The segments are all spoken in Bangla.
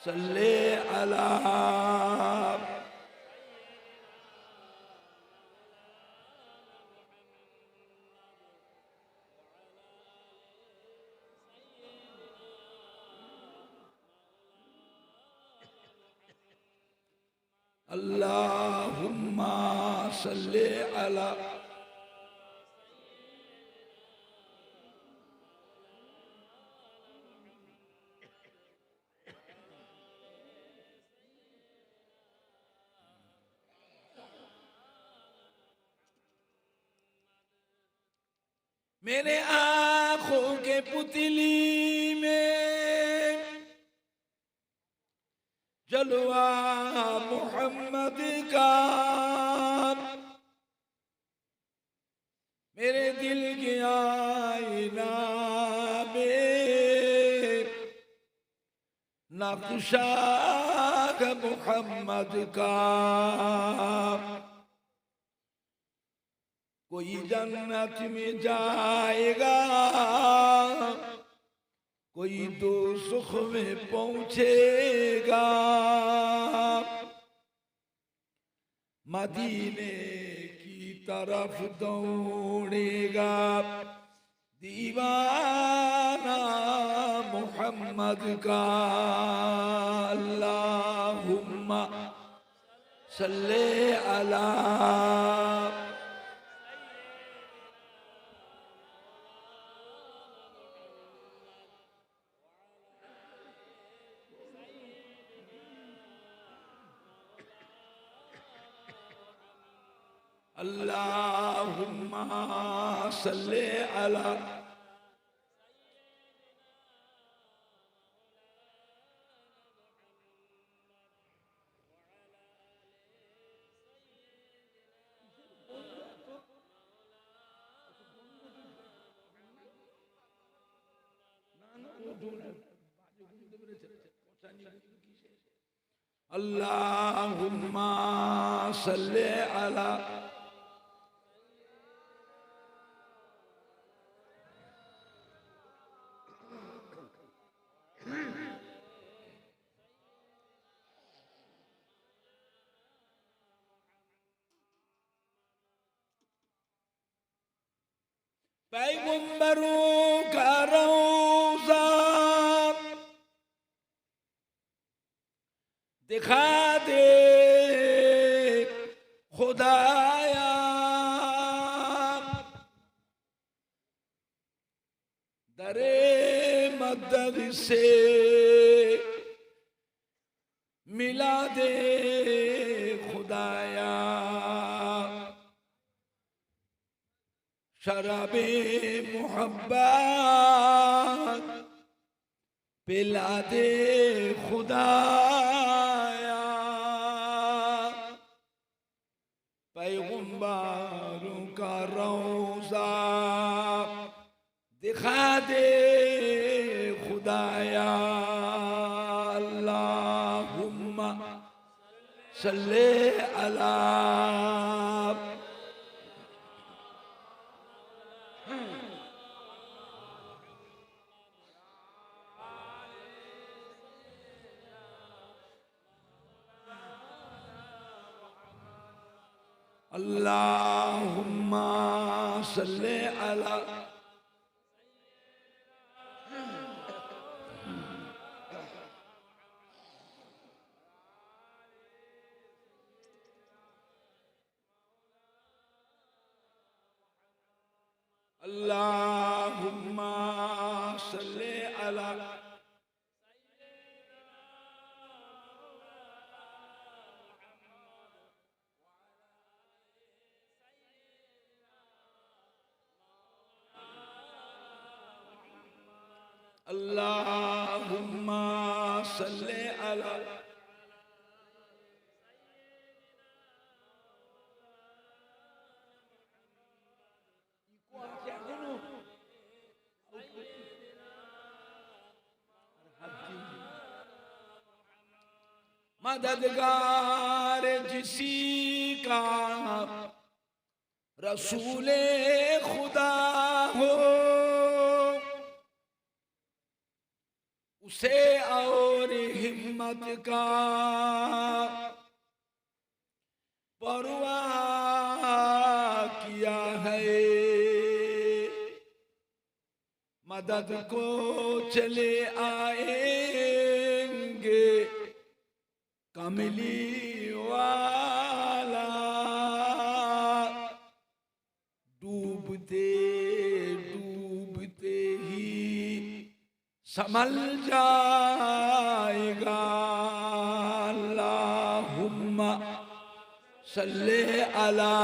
सल्ले अला अल्लाहुम्मा सल्ले अला मेरे आँखों के पुतली में जलवा मोहम्मद का, मेरे दिल के आईना में नक्शा मोहम्मद का। कोई जन्नत में जाएगा, कोई दोज़ख में पहुंचेगा। मदीने की तरफ दौड़ेगा दीवाना मोहम्मद का। अल्लाहुम्मा सल्ले अला अल्लाहुम्मा सल्ले अला अल्लाहुम्मा सल्ले अला पैगंबरों का रोज़ा दिखा दे खुदाया। दरे मदद से मिला दे खुदाया। शराबे मोहब्बत पिला दे खुदाया। पैगंबरों का रोज़ा दिखा दे खुदाया। अल्लाहुम्मा सल्ले अला अल्लाहुम्मा सल्ले अला अल्लाहुम्मा सल्ले अला अल्लाहुम्मा सल्ले अला मददगार जिसी का रसूले खुदा हो, उस से और हिम्मत का परवाह किया है, मदद को चले आएंगे कमली वाला। डूबते डूबते ही संभल जाएगा। अल्लाहुम्मा सल्ले अला।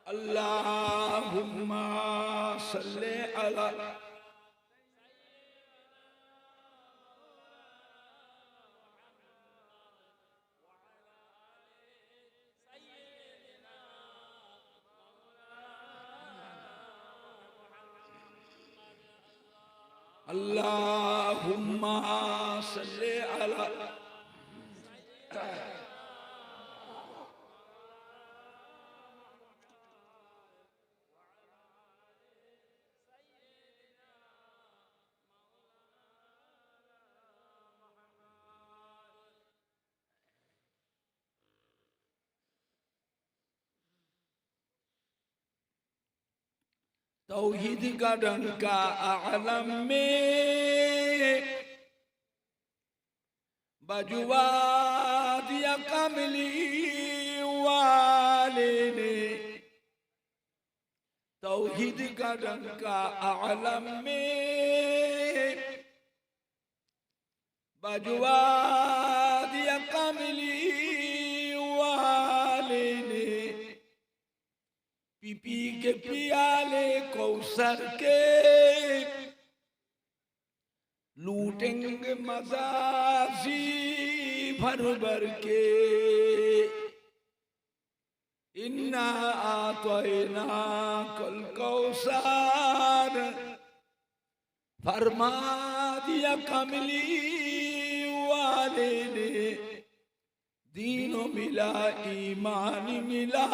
अल्लाहुम्मा सल्ले अला। अल्लाहुम्मा सल्ले अला। तौहीद का डंका आलम में बजुआ दिया कमली वाले ने। तौहीद का डंका आलम में बजुआ दिया कमली वाले ने। पी के पियाले कौसर के लूटेंगे मजाजी भर भर के। इन्ना आतैना कल कौसर फरमा दिया कमली वाले ने। दीनों मिला ईमान मिला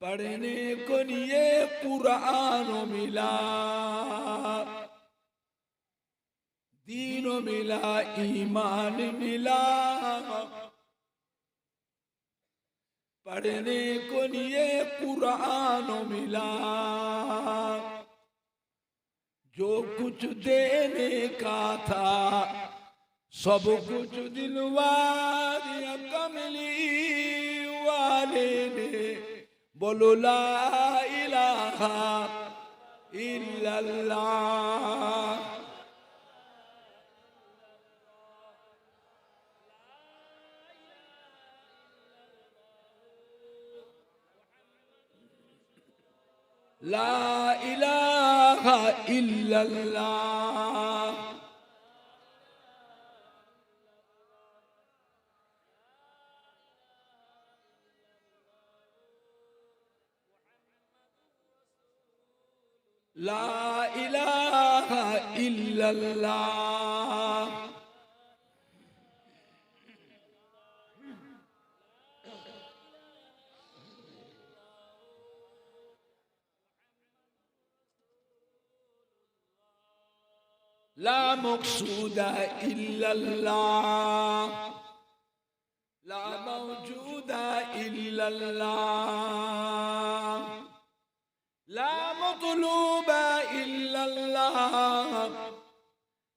पढ़ने को ये कुरान मिला। दीनों मिला ईमान मिला पढ़ने को ये कुरान मिला। जो कुछ देने का था सब कुछ दिलवा दिया कमली वाले ने। बोलो ला इलाहा इल्लल्लाह। ला इलाहा इल्लल्लाह। ला इलाहा इल्लल्लाह। ला मक़सूदा इल्लल्लाह। ला मौजूदा इल्लल्लाह। ला मतलूबा इल्लल्लाह।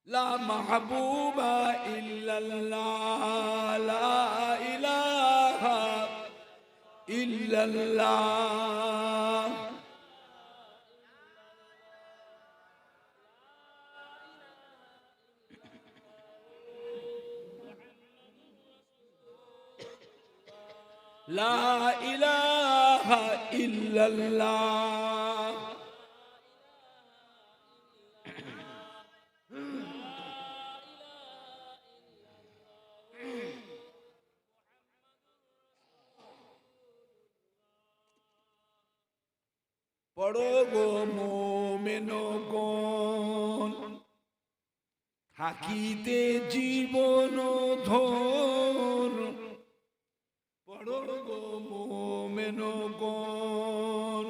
ला महबूबा इल्लल्लाह। ला इलाहा इल्लल्लाह। ला इलाहा इल्लल्लाह। पढ़ो गो मोमिनो कौन থাকিতে জীবন ধন পড়ো গো মোমেন গণ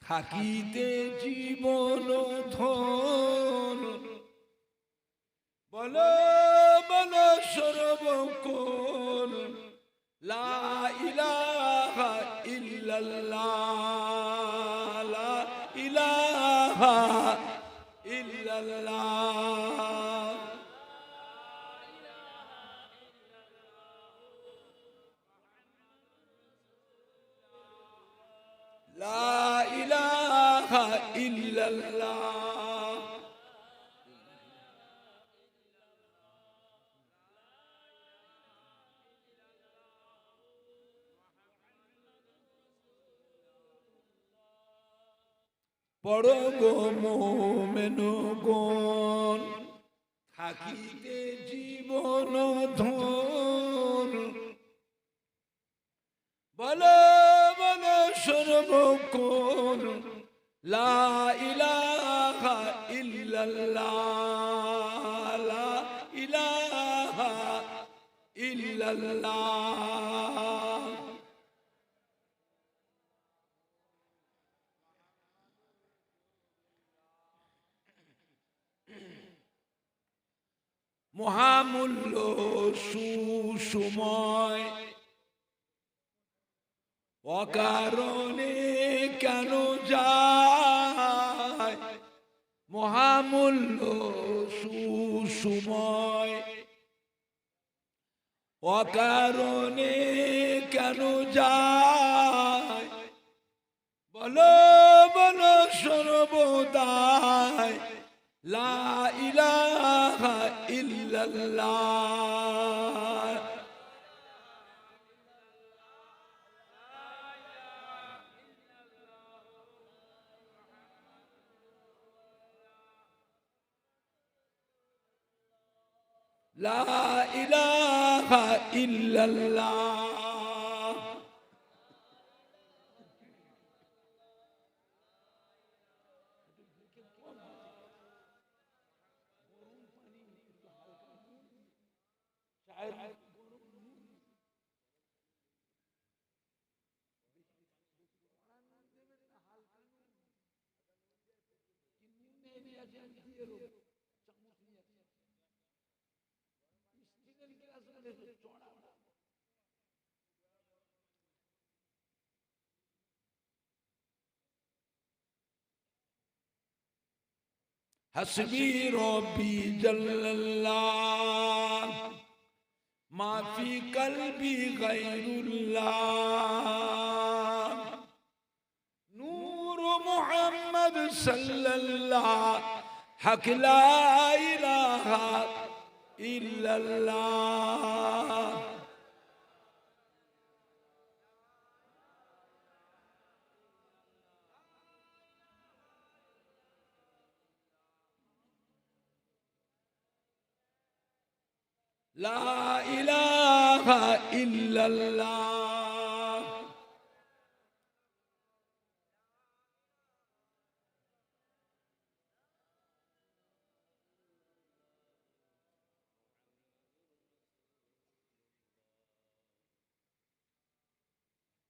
থাকিতে জীবন ধন বলো বলো সর্বক্ষণ লা ইলাহা ইল্লাল্লাহ লা ইলাহা ইল্লাল্লাহ লা ইলাহা ইল্লাল্লাহ পড়ো গো মোমেন গণ থাকিতে জীবন ধন বলো বলো সর্বক্ষণ লা ইলাহা ইল্লাল্লাহ লা ইলাহা ইল্লাল্লাহ মহামূল্য সুসময় অকারণে কেন যায় মহামূল্য সুসময় অকারণে কেন যায় বলো বলো সর্বদাই লা ইলাহা ইল্লাল্লাহ লা ইলাহা ইল্লাল্লাহ حسبي ربي جل الله ما في قلبي غير الله نور محمد صلى الله حق لا إله إلا الله لا إله إلا الله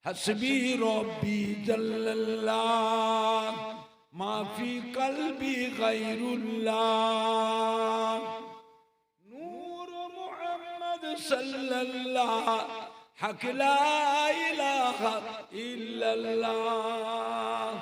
حسبي ربي جل الله ما في قلبي غير الله صلى الله حق لا إله إلا الله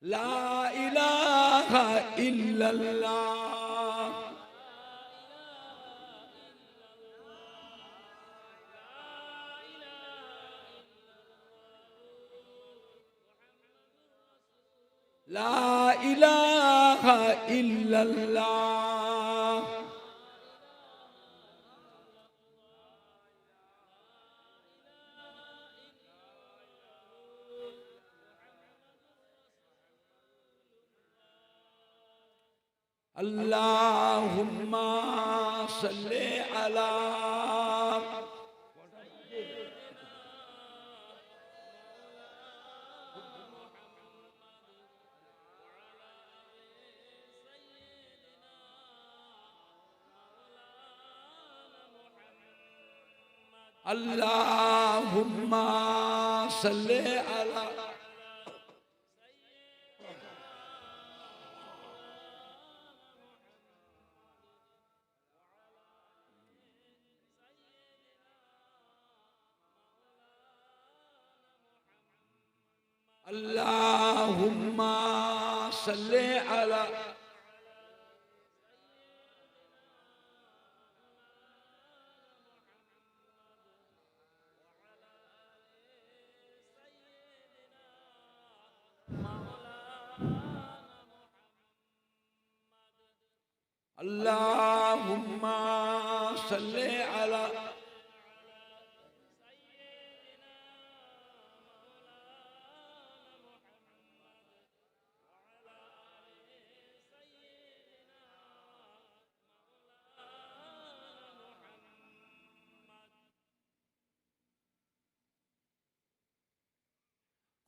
لا إله إلا الله لا إله إلا الله अल्लाहुम्मा सल्ले अला अल्लाहुम्मा सल्ले अला अल्लाहुम्मा सल्ले अला अल्लाहुम्मा सल्ले अला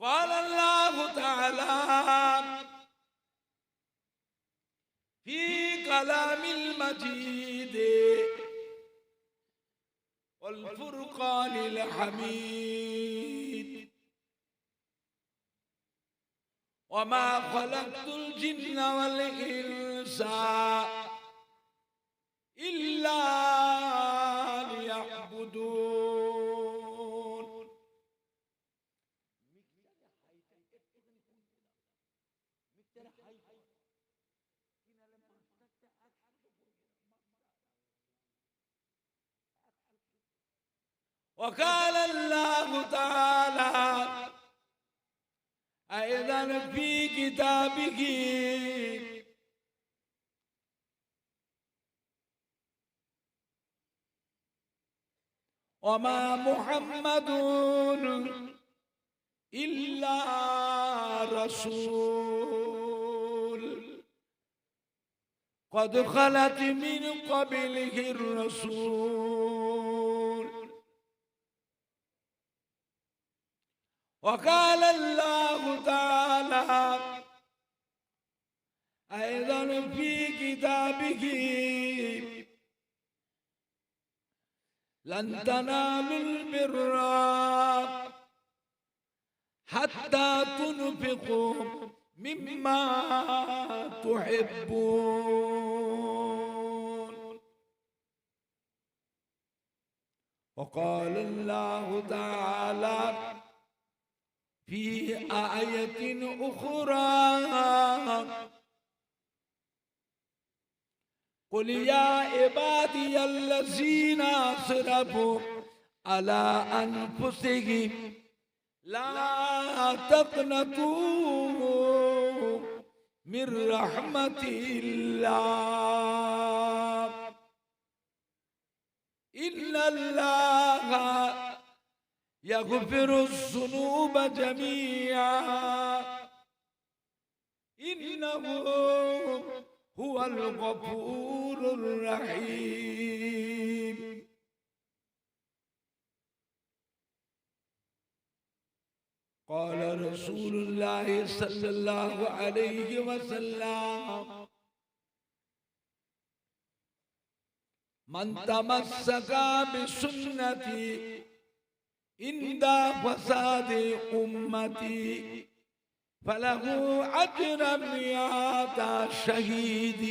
قال الله تعالى في كلام المجيد والفرقان الحميد وما خلقت الجن والإنس إلا ليعبدون وقال الله تعالى أيضا في كتابه وما محمد إلا رسول قد خلت من قبله الرسول وقال الله تعالى أيضا في كتابه لن تنالوا البر حتى تنفقوا مما تحبون وقال الله تعالى في آية أخرى قل يا عبادي الذين أسرفوا على أنفسهم لا تقنطوا من رحمة الله إن الله يغفر الذنوب جميعا إنه هو الغفور الرحيم قال رسول الله صلى الله عليه وسلم من تمسك بسنتي عند فساد أمتي فله أجر 100 شهيد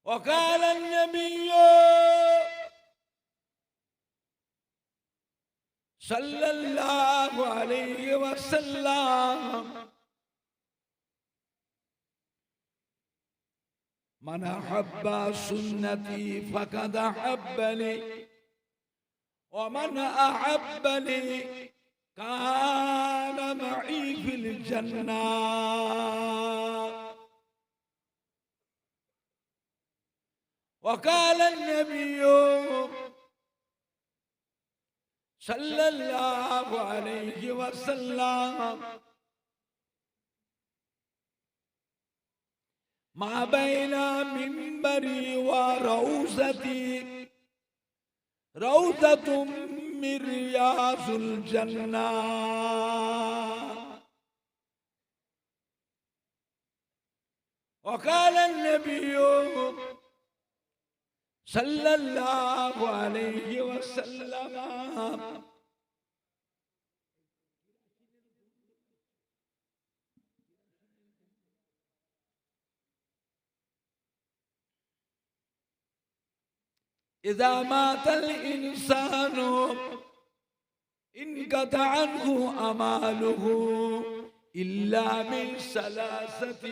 وقال النبي صلى الله عليه وسلم من أحب سنتي فقد أحبني ومن أحبني كان معي في الجنة وقال النبي صلى الله عليه وسلم মা বাইনা মিম্বরি ওয়া রাউযাতি রাউযাতুম মির রিয়াযিল জান্নাহ। وقال النبي صلى الله عليه وسلم إذا مات الإنسان انقطع عنه أعماله إلا من ثلاثة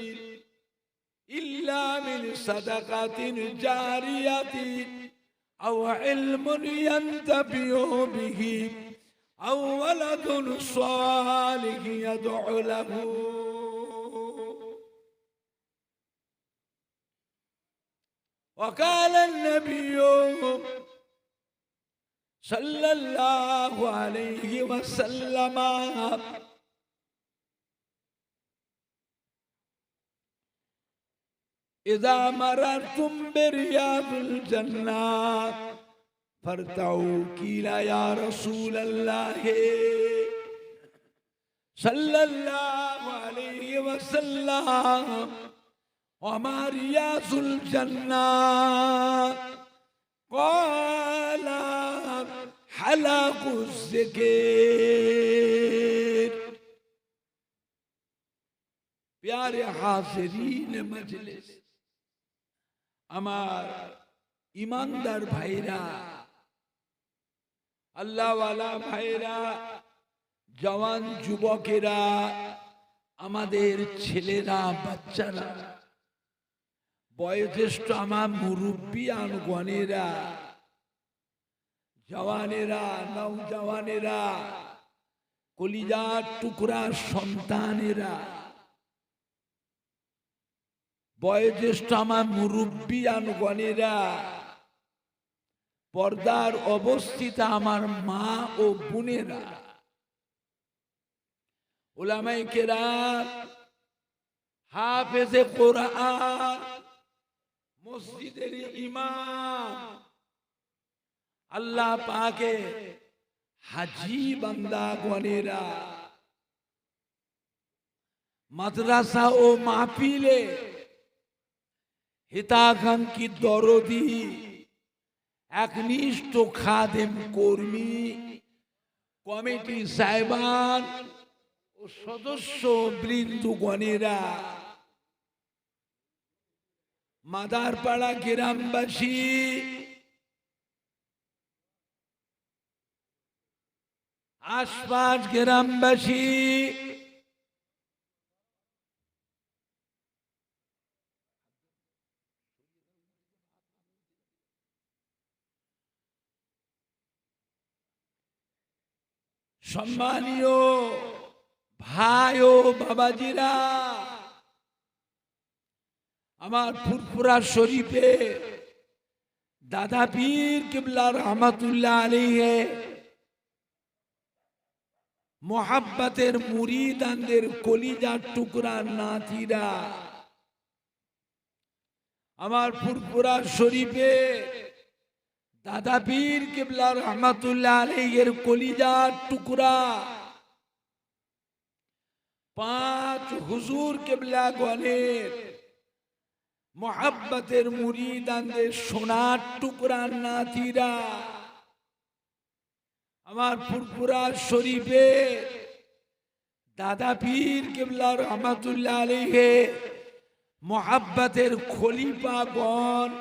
إلا من صدقة جارية أو علم ينتفع به أو ولد صالح يدعو له. وقال النبي صلى الله عليه وسلم إذا مررتم برياض الجنة فارتعوا قيل يا رسول الله صلى الله عليه وسلم وما رياض الجنة؟ قال حلق الذكر. प्यारे हाज़रीन मजलिस, আমার ইমানদার ভাইরা, আল্লাহওয়ালা ভাইরা, জওয়ান যুবকেরা, আমাদের ছেলেরা, বাচ্চারা, বয়োজ্যেষ্ঠ আমার মুরব্বিয়ান গণেরা, জওয়ানেরা, নওজওয়ানেরা, কলিজার টুকরা সন্তানেরা, বয়োজ্যেষ্ঠ আমার মুরব্বিয়ান গণেরা, পর্দার অবস্থিত আমার মা ও বোনেরা, উলামায়ে কেরাম, হাফেজে কোরআন, মসজিদের ইমাম, আল্লাহ পাকে হাজি বান্দা গণেরা, মাদ্রাসা ও মাহফিলে হিতাকাঙ্ক্ষী দরদি একনিষ্ঠ খাদেম কর্মী, কমিটি সাহেবান ও সদস্য বৃন্দগণেরা, মাদারপাড়া গ্রামবাসী, আশপাশ গ্রামবাসী, সম্মানীয় ভাই ও বাবাজিরা, আমার ফুরফুরা শরীফে দাদা পীর কিবলা রহমাতুল্লাহ আলাইহি মোহাব্বতের মুরিদানদের কলিজার টুকরা নাতিরা, আমার ফুরফুরা শরীফে দাদা পীর কিবলা রহমাতুল্লাহ আলাইহির কলিজার টুকরা পাঁচ হুজুর কিবলা গণের মোহাব্বতের মুরিদানদের সোনার টুকরা নাতিরা, আমার ফুরফুরা শরীফে দাদা পীর কিবলা রহমাতুল্লাহ আলাইহি মোহাব্বতের খলিফাগণ,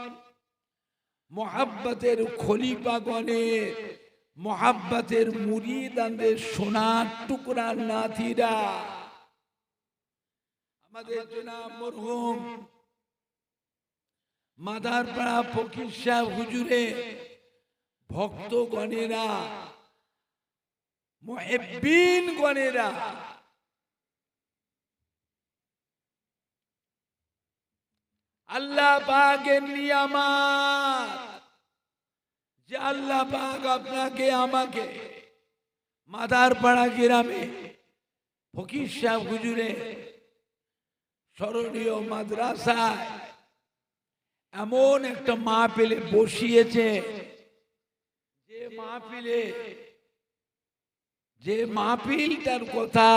মোহাব্বতের খলিফাগণের মোহাব্বতের মুরিদানদের সোনার টুকরা নাতিরা, আমাদের জনাব মরহুম মাদারপাড়া ফকির সাহেব হুজুরে ভক্তগণেরা, মুহিব্বিন গণেরা, আল্লাহ পাকের নিয়ামত যে আল্লাহ পাক আপনাকে আমাকে মাদারপাড়া গ্রামে ফকির সাহেব হুজুরে স্মরণীয় মাদ্রাসায় এমন একটা মাহফিলে বসিয়েছে, যে মাহফিলটার কথা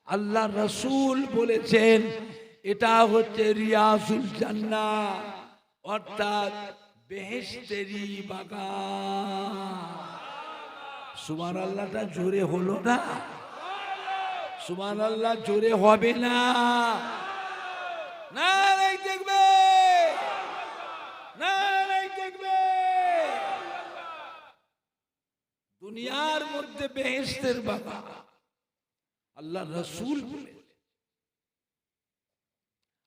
আল্লাহ রাসূল বলেছেন এটা হচ্ছে রিয়াজুল জান্নাহ, অর্থাৎ বেহেশতেরি বাগান। সুবহানাল্লাহটা জোরে হলো না? সুবহানাল্লাহ জোরে হবে না? নারায়ে তাকবীর, নারায়ে তাকবীর। দুনিয়ার মধ্যে বেহেশতের বাগান আল্লাহ রাসূল বলেন।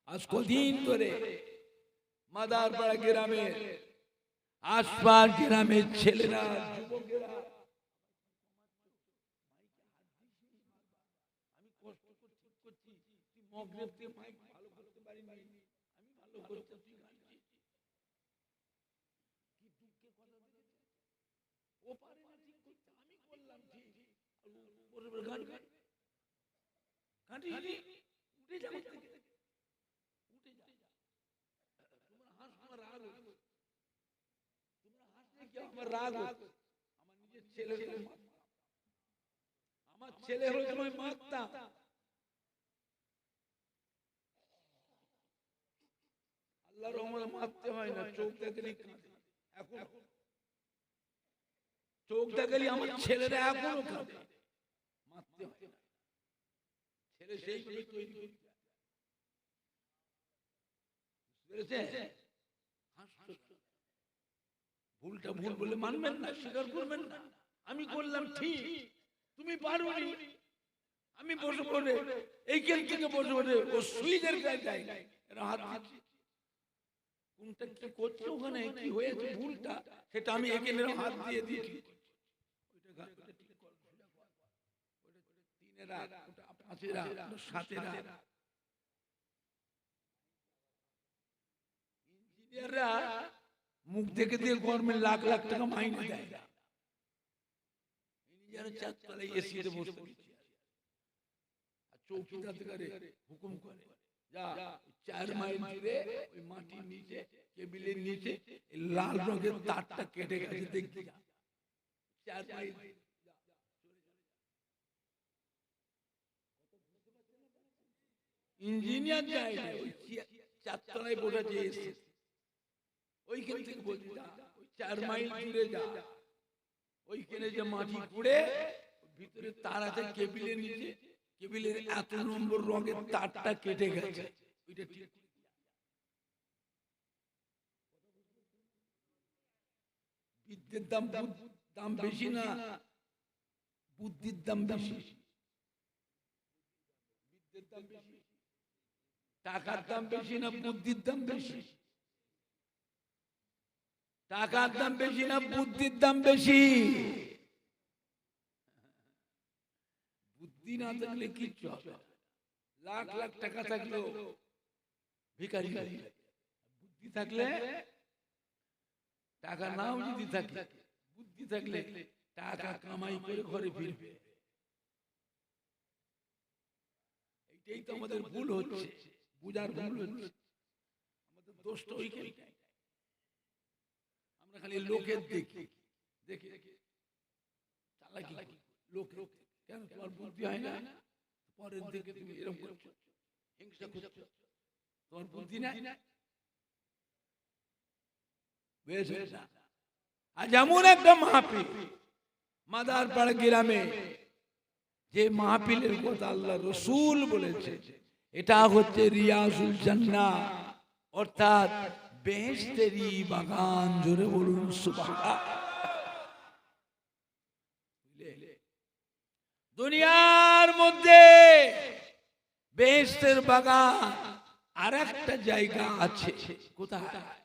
আজ কদিন ধরে মাদারপাড়া গ্রামের আশপাশ গ্রামের ছেলেরা, যুবকেরা আমার ছেলে হলো তোমায় মারতাম, আল্লাহর রহমতে মারতে হয় না, চোখ দেখলে কাঁদে। এখন চোখ দেখলে আমার ছেলেরা এখনো কাঁদে, মারতে হয় না। ছেলে সেই তৈরি ভুলটা ভুল বলে মানবেন না, স্বীকার করবেন না। আমি করলাম ঠিক, তুমি পারোনি। আমি বসে পড়ে এইখান থেকে বসে পড়ে ও সুইদের গায়ে যায়, হাত দিচ্ছি কোনটা কি করছে, ওখানে কি হয়েছে ভুলটা, সেটা আমি এখানে হাত দিয়ে দিয়েছি। ইঞ্জিনিয়াররা মুখ দেখে দিয়ে গভর্নমেন্ট লাখ লাখ টাকা মাইনে দেয়। ইঞ্জিনিয়ারের চারতলায় এসিতে বসে চৌকিদার হুকুম করে, যা 4 মাইল দূরে ওই মাটির নিচে কেবিলের নিচে লাল রঙের তারটা কেটে গেছে, দেখতে যা 4 মাইল। ইঞ্জিনিয়ার যায় না, ওই চারতলায় বসেছে এসে, ওইখান থেকে বলছি যা 4 মাইল দূরে যা, ওইখানে যে মাটি খুঁড়ে ভিতরে তার আছে কেবিলের নিচে, কেবিলের এত নম্বর রঙের তারটা কেটে গেছে, ওইটা ঠিক। বিদ্যের দাম বেশি না, বুদ্ধির দাম বেশি। বিদ্যের দাম বেশি, টাকার দাম বেশি না বুদ্ধির দাম বেশি? টাকার দাম বেশি না বুদ্ধির দাম বেশি? বুদ্ধি না থাকলে কিচ্ছু হবে না। লাখ লাখ টাকা থাকলেও ভিখারি হয়ে যাবে। বুদ্ধি থাকলে, টাকা নাও যদি থাকে, বুদ্ধি থাকলে টাকা কামাই করে ঘরে ফিরবে। এইটাই তো আমাদের ভুল হচ্ছে, বুঝার ভুল হচ্ছে। আমাদের দোষটা ওইখানটাই। আমরা খালি লোকের দেখি, দেখে চালাকি লোক, কেন তোমার বুদ্ধি হয় না? পরের দিকে তুমি এরকম করছো, হিংসা করছো, তোমার বুদ্ধি নাই। আজ এমন একটা মাহফিল মাদারপাড়া গ্রামে, যে মাহফিলের কথা আল্লাহ রাসূল বলেছে এটা হচ্ছে রিয়াজুল জান্নাহ, অর্থাৎ বেহেশতেরি বাগান। জোরে বলুন সুবহানাল্লাহ। দুনিয়ার মধ্যে বেহেশতের বাগান আর একটা জায়গা আছে, কোথায়?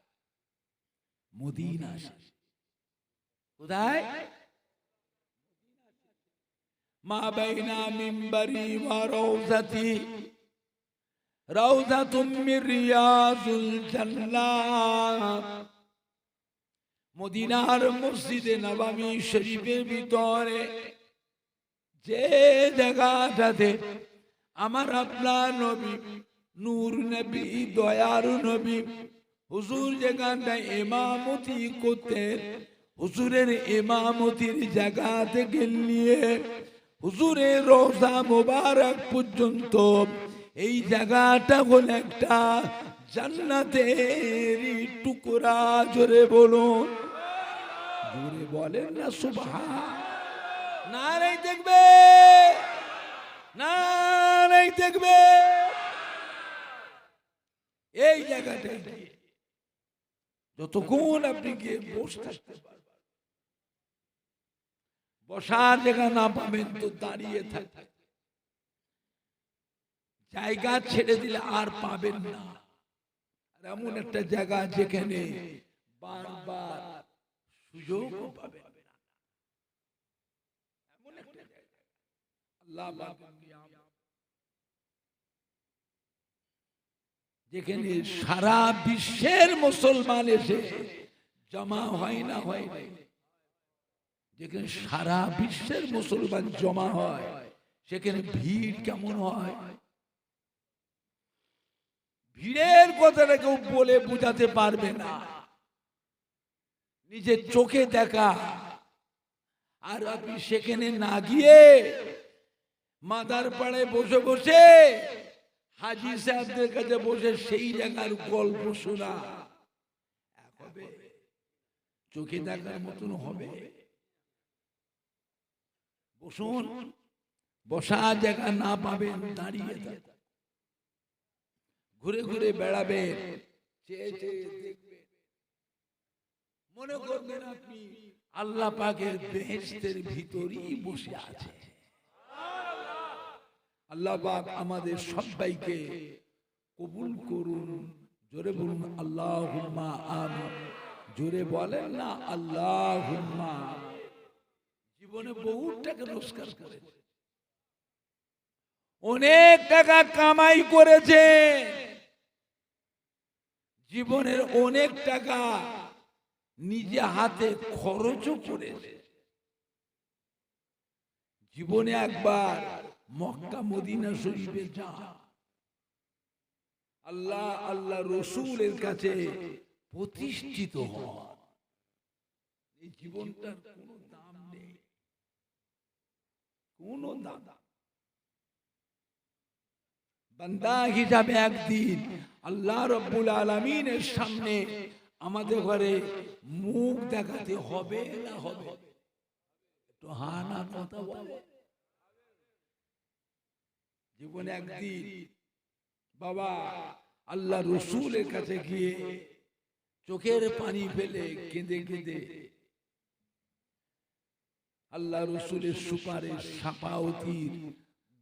মদিনা। কোথায়? মা বাইনা মিম্বরি ওয়া রাউযাতি রাউযাতুম মির রিয়াযুল জান্নাহ। মদিনার মসজিদে নববী শরীফের ভিতরে যে জায়গাটাতে আমার আপনার নবী নূর নবী দয়ার নবী হুজুর যেখানটায় ইমামতি করতেন, হুজুরের ইমামতির জায়গা থেকে নিয়ে হুজুরের রওজা মোবারক পর্যন্ত এই জায়গাটা হলো একটা জান্নাতের টুকরা। জোরে বলুন, জোরে বলেন না সুবহান। নারাই দেখবে, নারাই দেখবে। এই জায়গাটা যতক্ষণ আপনি গিয়ে বসে থাকতে পারবেন, বসার জায়গা না পাবেন তো দাঁড়িয়ে থাকতে, জায়গা ছেড়ে দিলে আর পাবেন না। এমন একটা জায়গা যেখানে বারবার সুযোগ পাবেন না, এমন একটা জায়গা আল্লাহ যেখানে সারা বিশ্বের মুসলমান এসে জমা হয় না, হয় না, যেখানে সারা বিশ্বের মুসলমান জমা হয় সেখানে ভিড় কেমন হয়? ভিড়ের কথাটা কেউ বলে বোঝাতে পারবে না, নিজের চোখে দেখা। আর আপনি সেখানে না গিয়ে মাদার পাড়ায় বসে বসে হাজি সাহেবদের কাছে বসে সেই জায়গার গল্প শোনা হবে, চোখে দেখার মতন হবে? বসুন, বসা জায়গা না পাবেন দাঁড়িয়ে থাকুন, ঘুরে ঘুরে বেড়াবেন, চেয়ে চেয়ে দেখবেন, মনে করবেন আপনি আল্লাহ পাকের বেহেশতের ভিতরেই বসে আছে। আল্লাহ পাক আমাদের সবাইকে কবুল করুন। জোরে বলুন আল্লাহুম্মা আমিন। জোরে বলেন না আল্লাহুম্মা। জীবনে বহু টাকা রোজগার করেছে, অনেক টাকা কামাই করেছে, জীবনের অনেক টাকা নিজে হাতে খরচও করেছে। জীবনে একবার মক্কা মদিনা শরীফে যা, আল্লাহ আল্লাহ রসুলের কাছে প্রতিষ্ঠিত হন। এই জীবনটার কোনো দাম নেই, কোনো দাম। বান্দা হিসাবে একদিন আল্লাহ রাব্বুল আলামিনের সামনে আমাদের ঘরে মুখ দেখাতে হবে না হবে? একটু হানা কথা বলে। জীবনে একদিন বাবা আল্লাহ রসুলের কাছে গিয়ে চোখের পানি ফেলে কেঁদে কেঁদে আল্লাহ রসুলের সুপারিশ শাফাআতের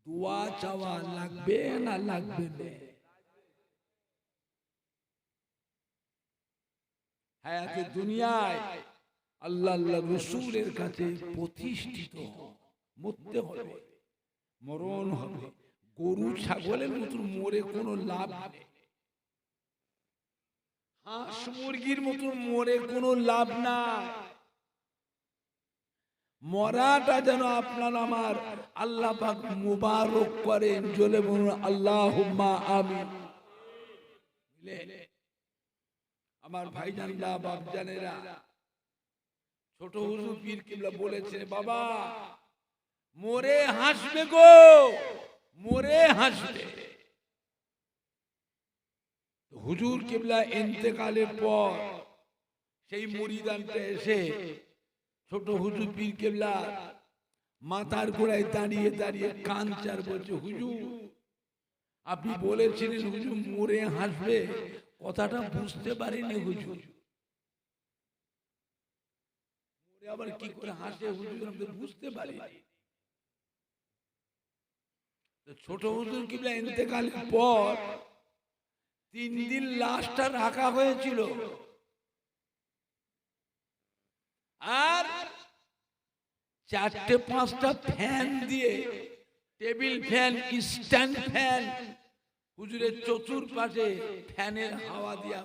দোয়া চাওয়া লাগবে না লাগবে না? হায়াতে দুনিয়ায় আল্লাহ আল্লাহ রসুলের কাছে প্রতিষ্ঠিত মরতে হবে, মরণ হবে। গরু ছাগলের মতন মরে কোনো লাভ নেই, হাঁস মুরগির মতন মরে কোনো লাভ নাই। মরাটা যেন আপনার আমার আল্লাহ পাক মুবারক করেন। জোরে বলুন আল্লাহুম্মা আমিন। আমার ভাইজানরা বাপজানেরা, ছোট হুজুর পীর কিবলা বলেছে, বাবা মরে হাসবে গো, মরে হাসবে। হুজুর কিবলা ইন্তেকালের পর সেই মুরিদানটা এসে ছোট হুজুর পীর কিবলা মাথার গোড়ায় দাঁড়িয়ে দাঁড়িয়ে কানচার বলছে, হুজুর আপনি বলেছিলেন হুজুর মরে হাসবে, কথাটা বুঝতে পারিনি হুজুর। মরে আবার কি করে হাসে হুজুর আমি তো বুঝতে পারিনি। ছোট হুজুর কিবলা ইন্তেকালের পর 3 দিন লাশটা রাখা হয়েছিল, আর 4-5টা ফ্যান দিয়ে, টেবিল ফ্যান, স্ট্যান্ড ফ্যান, হুজুরের চতুর্পাশে ফ্যানের হাওয়া দিয়া।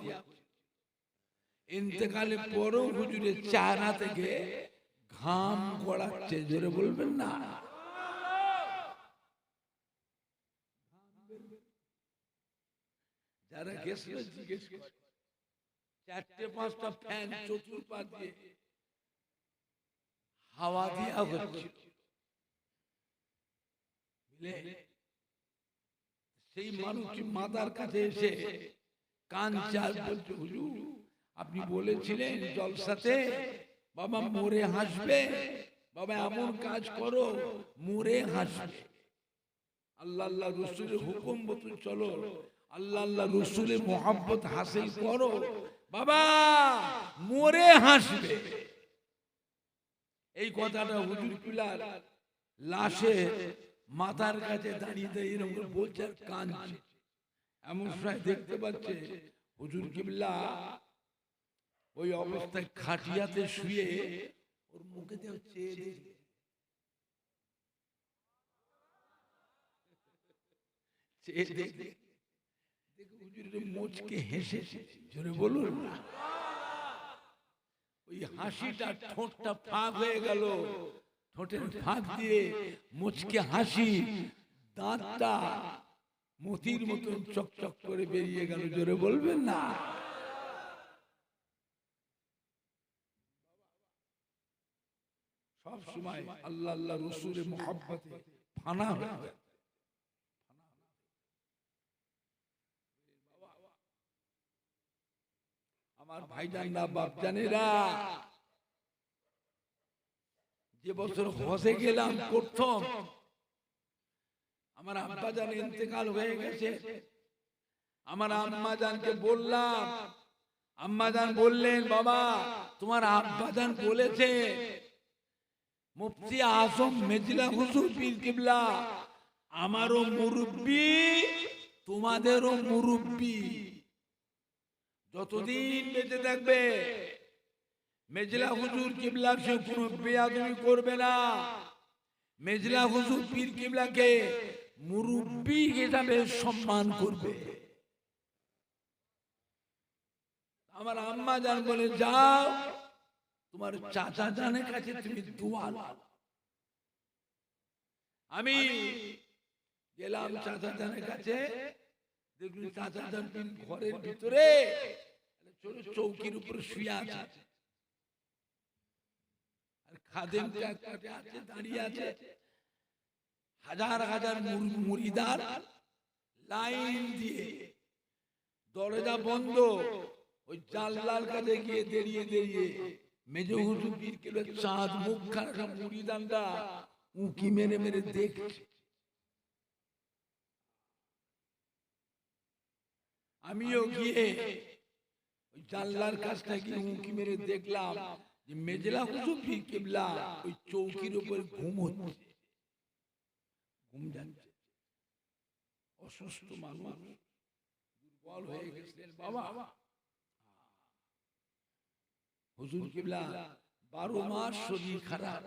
ইন্তেকালের পরও হুজুরের চেহারা থেকে ঘাম গড়াচ্ছে। জোরে বলবেন না? যারা গেছিল জিজ্ঞেস করে, 4-5টা ফ্যান চতুর্পাশ দিয়ে হাওয়া দিয়া হচ্ছিল। সেই মানুষটি মাতার কাছে এসে কান চাল বলছে, হুজুর আপনি বলেছিলেন জলসাতে বাবা মরে হাসবে, বাবা এমন কাজ করো মরে হাসবে। আল্লাহ আল্লাহ রসুলের হুকুম মতো চলো, আল্লাহ আল্লাহ রসুলের মোহাব্বত হাসিল করো, বাবা মরে হাসবে। এই কথাটা হুজুর পিলার লাশে মাথার কাছে দাঁড়িয়ে দাঁড়িয়ে এরকম বলছে আর কাঁদছে। এমন সময় দেখতে পাচ্ছে হুজুর কিবলা ওই অবস্থায় খাটিয়াতে শুয়ে ওর মুখে দিয়ে চেয়ে দেখছে। মুচকে হেসেছে, জোরে বলুন না। ওই হাসিটা ঠোঁটটা ফাঁক হয়ে গেল, ঠোঁটের ফাঁক দিয়ে মুচকে হাসি, দাঁতটা মতির মতন চকচক করে বেরিয়ে গেল, জোরে বলবেন না। সব সময় আল্লাহ আল্লাহ রসুলের মুহাব্বতে ফানা হয়ে আমার ভাইজানরা বাপজানেরা, যে বছর হজে গেলাম প্রথম, আমার আব্বা জান ইন্তেকাল হয়ে গেছে। আমার আম্মা জানকে বললাম, আম্মা জান বললেন, বাবা তোমার আব্বা জান বলেছে মুফতি আজম মেজলা হুজুর পীর কিবলা আমারও মুরব্বি তোমাদেরও মুরব্বি, যতদিন বেঁচে থাকবে মেজলা হুজুর কিবলার সে কোনো বেয়াদবি করবে না, মেজলা হুজুর পীর কিবলাকে মুরব্বি হিসাবে সম্মান করবে। আমার আম্মা জান বলে, যাও তোমার চাচা জানের কাছে তুমি দোয়া নাও। আমি গেলাম চাচা জানের কাছে, দেখলাম চাচা জান ঘরের ভিতরে চৌকির উপর শুয়ে আছে, আর খাদেম আছে দাঁড়িয়ে আছে। হাজার হাজার মুরিদার লাইন দিয়ে, দরজা বন্ধ, ওই জানলার কাছে গিয়ে দাঁড়িয়ে দাঁড়িয়ে মেজো হুজুর পীর কিবলার চাঁদ মুখ খানা মুরিদানরা উঁকি মেরে মেরে দেখছে। আমিও গিয়ে ওই জানলার কাছটা গিয়ে উঁকি মেরে দেখলাম যে মেজলা হুজুর পীর কিবলা ওই চৌকির উপর ঘুম হচ্ছে, ঘুম যাচ্ছে। অসুস্থ মানুষ, দুর্বল হয়ে গেছিলেন বাবা। হুজুর কিবলা 12 মাস শরীর খারাপ,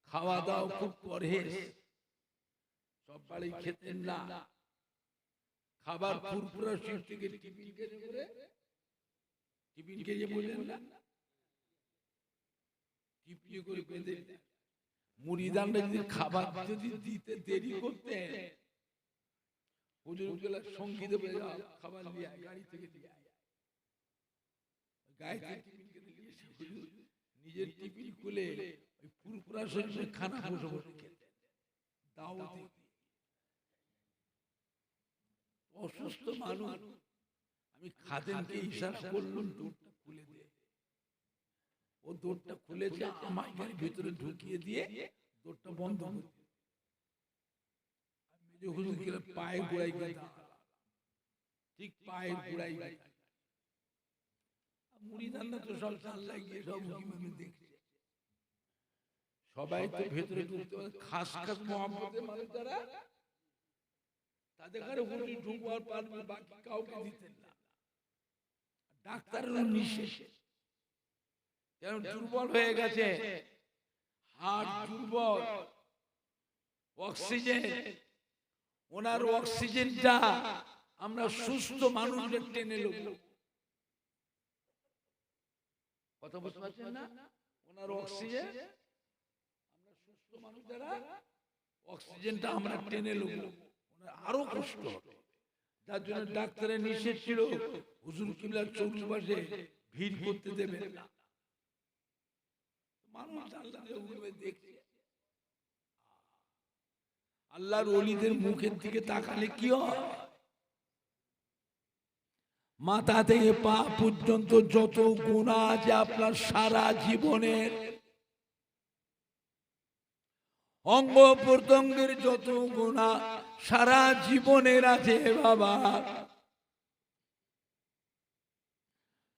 খাওয়া দাওয়া খুব পরহেজ, সব বাড়ি খেতেন না। খাবার ফুরফুরা শীত থেকে টিফিন খেয়ে বললেন না, টিফিন করে বেঁধে মুরিদানরা যদি খাবার যদি দিতে দেরি করতে, হুজুর কিবলা সঙ্গীত বলে খাবার নিয়ে গাড়ি থেকে দিয়ে নিজের টিফিন খুলে ওই ফুরফুরা শরীরে খানা বসে বসে খেতেন। দাওয়াত অসুস্থ মানুষ, আমি খাদেমকে ইশারা করলাম দৌড়টা খুলে দে। ও দৌড়টা খুলেছে, আমার ভিতরে ঢুকিয়ে দিয়ে দৌড়টা বন্ধ করে হুজুর কিবলা পায়ে গোড়াই গেছে, ঠিক পায়ে গোড়াই গেছে। মুরিদানরা তো সব জানলা গিয়ে সব উঁকি দেখছে। সবাই তো ভেতরে ঢুকতে পারে, খাস খাস মুহাব্বতের মানুষ যারা, তাদের ঘরে হুজুর ঢুকবার পারবে, বাকি কাউকে দিতেন না। ডাক্তারেরও নিষেধ, কারণ দুর্বল হয়ে গেছে, হার্ট দুর্বল, অক্সিজেন, ওনার অক্সিজেনটা আমরা সুস্থ মানুষদের টেনে নেব। কথা বুঝতে পারছেন না? ওনার অক্সিজেন আমরা সুস্থ মানুষ যারা, অক্সিজেনটা আমরা টেনে নেব, ওনার আরো কষ্ট হবে। যার জন্য ডাক্তারের নিষেধ ছিল হুজুর কিবলার চৌপাশে ভিড় করতে দেবেন না। মানুষ আল্লাহকে দেখছে, আল্লাহর ওলিদের মুখের দিকে তাকালে কি হয়? মাথা থেকে পা পর্যন্ত যত গুনাহ আছে আপনার সারা জীবনের, অঙ্গ প্রত্যঙ্গের যত গুনাহ সারা জীবনের আছে বাবা,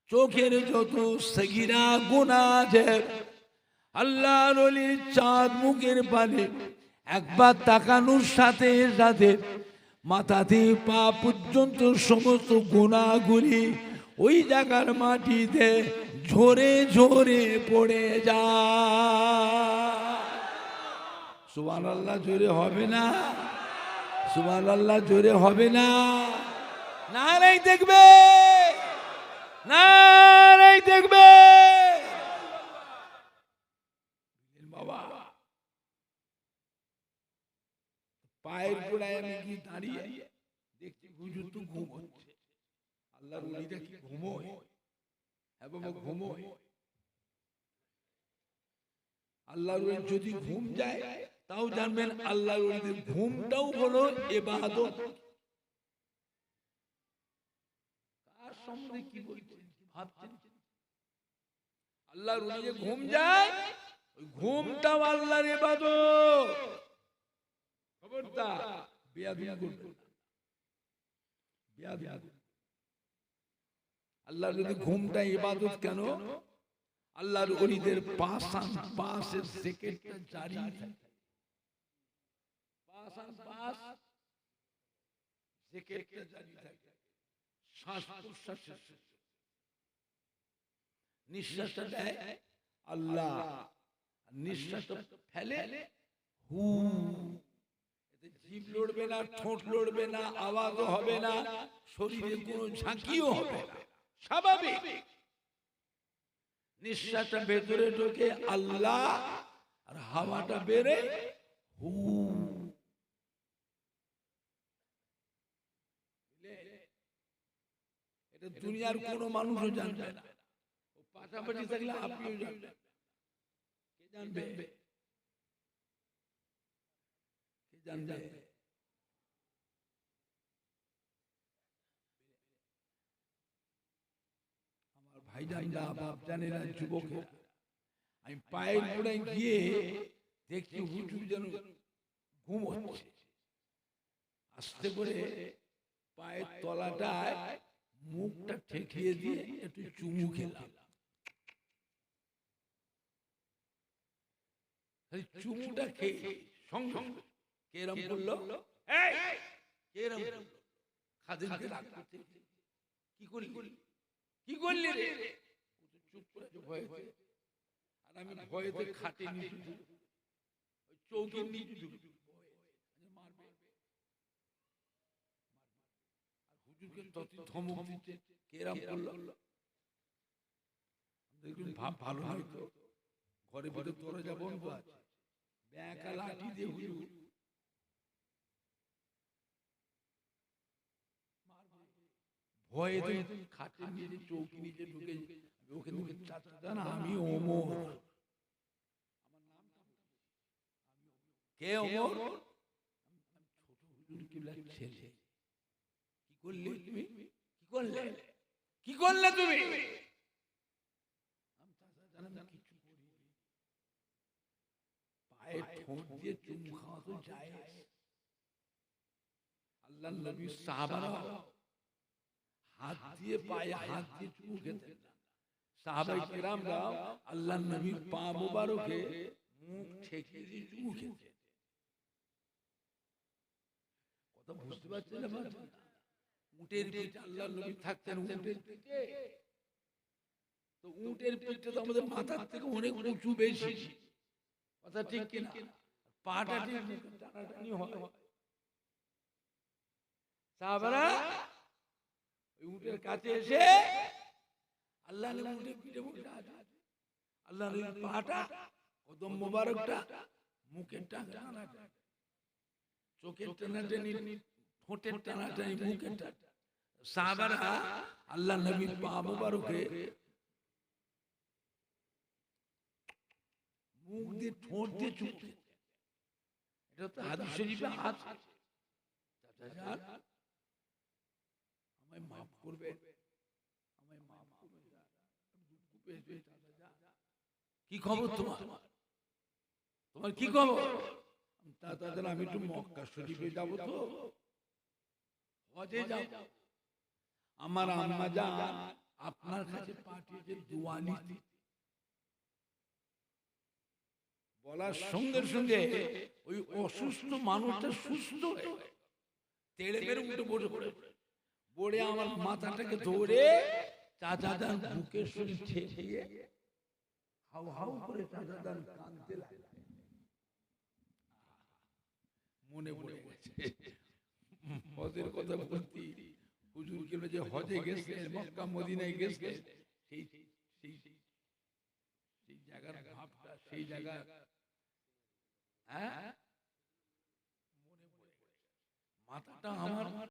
চোখের যত সগীরা গুনাহ আছে, আল্লাহর ওলির চাঁদ মুখের পানে একবার তাকানোর সাথে সাথে মাথা থেকে পা পর্যন্ত সমস্ত গুনাহগুলি ওই জায়গার মাটিতে ঝরে ঝরে পড়ে যায়। সুবহানাল্লাহ জোরে হবে না? সুবহানাল্লাহ জোরে হবে না? নারাই দেখবে, নারাই দেখবে বাবা। পায়ের গোড়ায় আমি কি দাঁড়িয়ে দেখছি হুজুর তো ঘুম হচ্ছে। আল্লাহর ওলিরা কি ঘুমোয়? হ্যাঁ বাবা ঘুমোয়। আল্লাহর ওলি যদি ঘুম যায় তাও জানবেন আল্লাহর ওলিদের ঘুমটাও হলো ইবাদত। কার সম্বন্ধে কি বলছেন, কি ভাবছেন? আল্লাহর ওলি যে ঘুম যায়, ওই ঘুমটাও আল্লাহর ইবাদত। খবরদার বেয়াদবি করবেন না, বেয়াদবি। আল্লাহর যদি ঘুমটা ইবাদত কেন? আল্লাহর ওলিদের পাঁচের সেকেন্ডটা জারি থাকে, পাঁচ সেকেন্ডটা জারি থাকে। শ্বাস প্রশ্বাসের নিঃশ্বাসটা দেয় আল্লাহ, নিঃশ্বাসটা ফেলে হু। জিভ লড়বে না, ঠোঁট লড়বে না, আওয়াজও হবে না, শরীরে কোনো ঝাঁকিও হবে না, স্বাভাবিক। নিঃশ্বাসটা ভেতরে ঢোকে আল্লাহ, আর হাওয়াটা বেরে হু। এটা দুনিয়ার কোনো মানুষও জানবে না। পাশাপাশি থাকলে আপনিও জানবেন। কে জানবে? কে জানবে? আমার ভাইজানরা, বাপজানেরা, যুবকেরা, আমি পায়ের গোড়ায় গিয়ে দেখছি হুজুর যেন ঘুম হচ্ছে। আস্তে করে পায়ের তলাটায় মুখটা ঠেকিয়ে দিয়ে একটু চুমু খেলাম। চুমুটা খেয়ে সঙ্গে কেরম করলো, কেরম খাদিমকে রাগ করতে, কি করলি, কি করলি রে? চুপ করে ভয়েতে, আর আমি ভয়েতে খাটে নিচে, চৌকির নিচে মারবে। আর হুজুরকে তত ধমক দিচ্ছে, কেরম করলো। দেখুন ভাব ভালো হয়তো ঘরে ভিতরে দরজা বন্ধ আছে, ব্যাকা লাঠি দিয়ে হুজুর ভয়ে খাটে নিচে, চৌকি নিচে ঢুকে ওকে জানা আমি ওমর। আমার নামটা কে ওমর? ছোট হুজুর কিবলার ছেলে। কি করলে তুমি? কি করলে? কি করলে তুমি? কিছু করিনি। পায়ে ঠোঁট দিয়ে চুমু খাওয়া তো যায়। আল্লাহর নবী সাহাবারা হাত দিয়ে, পায়ে হাত দিয়ে চুমু খেতেন না। সাহাবায়ে কেরামরা আল্লাহর নবীর পা মোবারকে মুখ ঠেকিয়ে দিয়ে চুমু খেতেন। কথা বুঝতে পারছেন না? উটের পিঠে আল্লাহর নবী থাকতেন, উটের পিঠে। তো উটের পিঠে তো আমাদের মাথার থেকে অনেক উঁচু বেশি, কথা ঠিক কিনা? পাটা ঠিক টানাটানি হয়। সাহাবারা ওই উটের কাছে এসে আল্লাহ নবী উটের পিঠে বসে আছে, আল্লাহ নবীর পাটা, কদম মোবারকটা, মুখের টানাটানি, চোখের টানাটানি, ঠোঁটের টানাটানি মুখের টানা সাহাবারা আল্লাহ নবীর পা মোবারকে মুখ দিয়ে ঠোঁট দিয়ে চুপতে, এটা তো হাদিস শরীফে আছে। চাচাজান আমায় মাফ করবে, আমায় মাফ করবে, দুঃখ পেয়েছে চাচাজান। কি খবর তোমার, তোমার কি খবর? চাচাজান আমি একটু মক্কা শরীফে যাবো, তো হজে যাব। আমার আম্মা জান আপনার কাছে পাঠিয়েছে দোয়া নিতে। বলার সঙ্গে সঙ্গে ওই অসুস্থ মানুষটা সুস্থ হয়ে তেড়ে মেরে উঠে বসে পড়ে, পড়ে আমার মাথাটাকে ধরে চাচাজান বুকের সঙ্গে ঠেকিয়ে হাউ হাউ করে চাচাজান কাঁদতে লাগে। মনে পড়ে গেছে হজের কথা বলতি, হুজুর কেন যে হজে গেছে, মক্কা মদিনায় গেছে, সেই সেই সেই জায়গার ভাবটা, সেই জায়গা হ্যাঁ মনে পড়ে, মাথাটা আমার